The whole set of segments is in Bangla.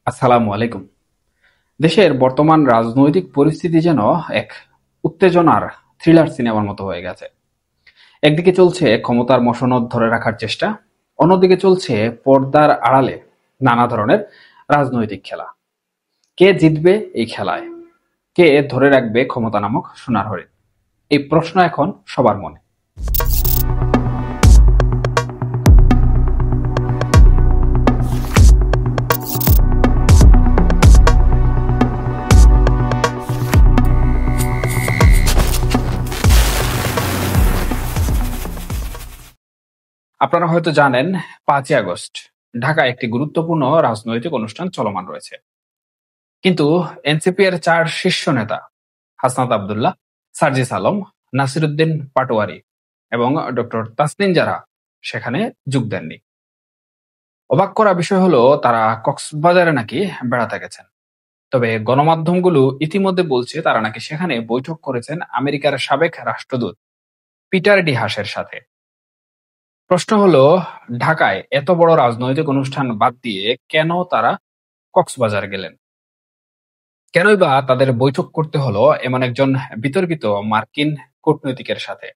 আসসালামু আলাইকুম। দেশের বর্তমান রাজনৈতিক পরিস্থিতি যেন এক উত্তেজনার থ্রিলার সিনেমার মতো হয়ে গেছে। একদিকে চলছে ক্ষমতার মসনদ ধরে রাখার চেষ্টা, অন্যদিকে চলছে পর্দার আড়ালে নানা ধরনের রাজনৈতিক খেলা। কে জিতবে এই খেলায়? কে ধরে রাখবে ক্ষমতা নামক সোনার হরিণ? এই প্রশ্ন এখন সবার মনে। আপনারা হয়তো জানেন, 5ই আগস্ট ঢাকায় একটি গুরুত্বপূর্ণ রাজনৈতিক অনুষ্ঠান চলমান রয়েছে। কিন্তু এনসিপি এর 4 শীর্ষ নেতা হাসনাত আব্দুল্লাহ, সার্জিস আলম, নাসিরুদ্দিন পাটোয়ারি এবং ডক্টর তাসনিম জারা সেখানে যোগ দেননি। অবাক করা বিষয় হলো তারা কক্সবাজারে নাকি বেড়াতে গেছেন। তবে গণমাধ্যমগুলো ইতিমধ্যে বলছে তারা নাকি সেখানে বৈঠক করেছেন আমেরিকার সাবেক রাষ্ট্রদূত পিটার ডি হাসের সাথে। প্রশ্ন হলো, ঢাকায় এত বড় রাজনৈতিক অনুষ্ঠান বাদ দিয়ে কেন তারা কক্সবাজার গেলেন? কেনই বা তাদের বৈঠক করতে হলো এমন একজন বিতর্কিত মার্কিন কূটনীতিকের সাথে?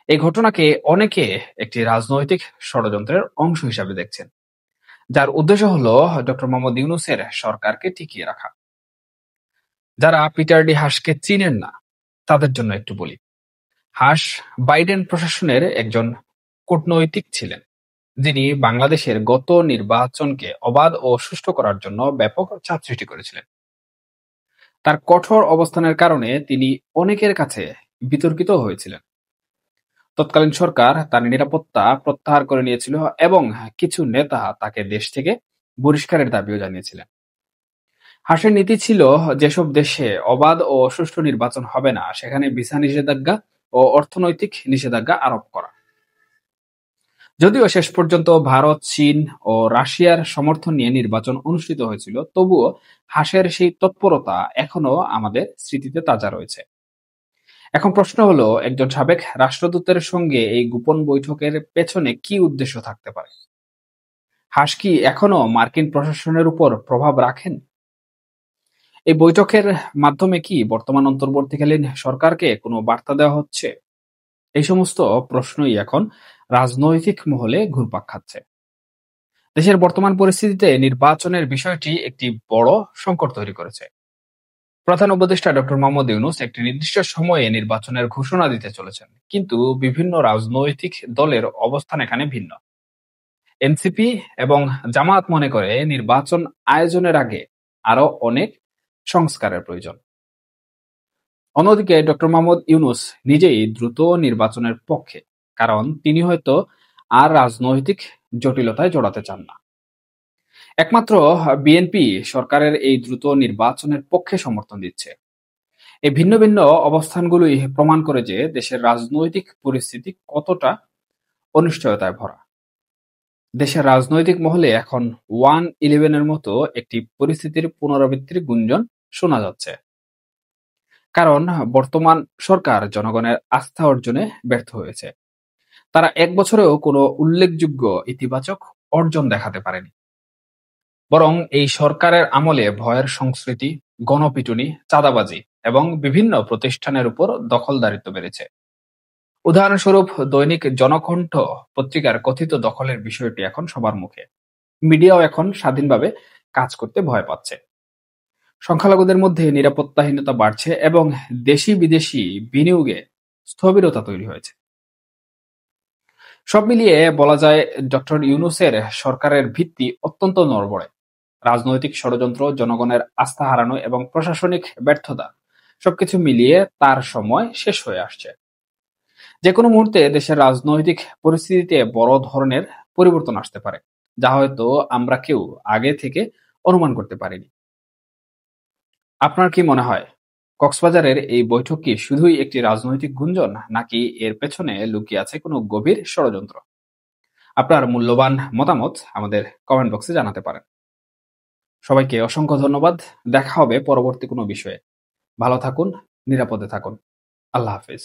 এই ঘটনাকে অনেকে একটি রাজনৈতিক ষড়যন্ত্রের অংশ হিসাবে দেখছেন, যার উদ্দেশ্য হলো ডক্টর মোহাম্মদ ইউনূসের সরকারকে টিকিয়ে রাখা। যারা পিটার ডি হাসকে চিনেন না তাদের জন্য একটু বলি। হাস বাইডেন প্রশাসনের একজন কূটনৈতিক ছিলেন, যিনি বাংলাদেশের গত নির্বাচনকে অবাধ ও সুষ্ঠু করার জন্য ব্যাপক চাপ সৃষ্টি করেছিলেন। তার কঠোর অবস্থানের কারণে তিনি অনেকের কাছে বিতর্কিত হয়েছিলেন। তৎকালীন সরকার তার নিরাপত্তা প্রত্যাহার করে নিয়েছিল এবং কিছু নেতা তাকে দেশ থেকে বহিষ্কারের দাবিও জানিয়েছিলেন। হাসির নীতি ছিল, যেসব দেশে অবাধ ও সুষ্ঠু নির্বাচন হবে না সেখানে ভিসা নিষেধাজ্ঞা ও অর্থনৈতিক নিষেধাজ্ঞা আরোপ করা। যদিও শেষ পর্যন্ত ভারত, চীন ও রাশিয়ার সমর্থন নিয়ে নির্বাচন অনুষ্ঠিত হয়েছিল, তবুও হাসের সেই তৎপরতা এখনো আমাদের স্মৃতিতে তাজা রয়েছে। এখন প্রশ্ন হলো, একজন সাবেক রাষ্ট্রদূতের সঙ্গে এই গোপন বৈঠকের পেছনে কি উদ্দেশ্য থাকতে পারে? হাস কি এখনো মার্কিন প্রশাসনের উপর প্রভাব রাখেন? এই বৈঠকের মাধ্যমে কি বর্তমান অন্তর্বর্তীকালীন সরকারকে কোনো বার্তা দেওয়া হচ্ছে? এই সমস্ত প্রশ্নই এখন রাজনৈতিক মহলে ঘুরপাক খাচ্ছে। দেশের বর্তমান পরিস্থিতিতে নির্বাচনের বিষয়টি একটি বড় সংকট তৈরি করেছে। প্রধান উপদেষ্টা ডক্টর মোহাম্মদ ইউনূস একটি নির্দিষ্ট সময়ে নির্বাচনের ঘোষণা দিতে চলেছেন, কিন্তু বিভিন্ন রাজনৈতিক দলের অবস্থান এখানে ভিন্ন। এনসিপি এবং জামায়াত মনে করে নির্বাচন আয়োজনের আগে আরো অনেক সংস্কারের প্রয়োজন। অন্যদিকে ডক্টর মোহাম্মদ ইউনূস নিজেই দ্রুত নির্বাচনের পক্ষে, কারণ তিনি হয়তো আর রাজনৈতিক জটিলতায় জড়াতে চান না। একমাত্র বিএনপি সরকারের এই দ্রুত নির্বাচনের পক্ষে সমর্থন দিচ্ছে। এই ভিন্ন ভিন্ন অবস্থানগুলোই প্রমাণ করে যে দেশের রাজনৈতিক পরিস্থিতি কতটা অনিশ্চয়তায় ভরা। দেশের রাজনৈতিক মহলে এখন 1-11-এর মতো একটি পরিস্থিতির পুনরাবৃত্তির গুঞ্জন শোনা যাচ্ছে। কারণ বর্তমান সরকার জনগণের আস্থা অর্জনে ব্যর্থ হয়েছে। তারা 1 বছরেও কোনো উল্লেখযোগ্য ইতিবাচক অর্জন দেখাতে পারেনি। বরং এই সরকারের আমলে ভয়ের সংস্কৃতি, গণপিটুনি, চাঁদাবাজি এবং বিভিন্ন প্রতিষ্ঠানের উপর দখলদারিত্ব বেড়েছে। উদাহরণস্বরূপ, দৈনিক জনকণ্ঠ পত্রিকার কথিত দখলের বিষয়টি এখন সবার মুখে। মিডিয়াও এখন স্বাধীনভাবে কাজ করতে ভয় পাচ্ছে। সংখ্যালঘুদের মধ্যে নিরাপত্তাহীনতা বাড়ছে এবং দেশি বিদেশি বিনিয়োগে স্থবিরতা তৈরি হয়েছে। সব মিলিয়ে বলা যায়, ডক্টর ইউনূসের সরকারের ভিত্তি অত্যন্ত নড়বড়ে। রাজনৈতিক ষড়যন্ত্র, জনগণের আস্থা হারানো এবং প্রশাসনিক ব্যর্থতা সবকিছু মিলিয়ে তার সময় শেষ হয়ে আসছে। যেকোনো মুহূর্তে দেশের রাজনৈতিক পরিস্থিতিতে বড় ধরনের পরিবর্তন আসতে পারে, যা হয়তো আমরা কেউ আগে থেকে অনুমান করতে পারিনি। আপনার কি মনে হয়, কক্সবাজারের এই বৈঠক কি শুধুই একটি রাজনৈতিক গুঞ্জন, নাকি এর পেছনে লুকিয়ে আছে কোনো গভীর ষড়যন্ত্র? আপনার মূল্যবান মতামত আমাদের কমেন্ট বক্সে জানাতে পারেন। সবাইকে অসংখ্য ধন্যবাদ। দেখা হবে পরবর্তী কোনো বিষয়ে। ভালো থাকুন, নিরাপদে থাকুন। আল্লাহ হাফেজ।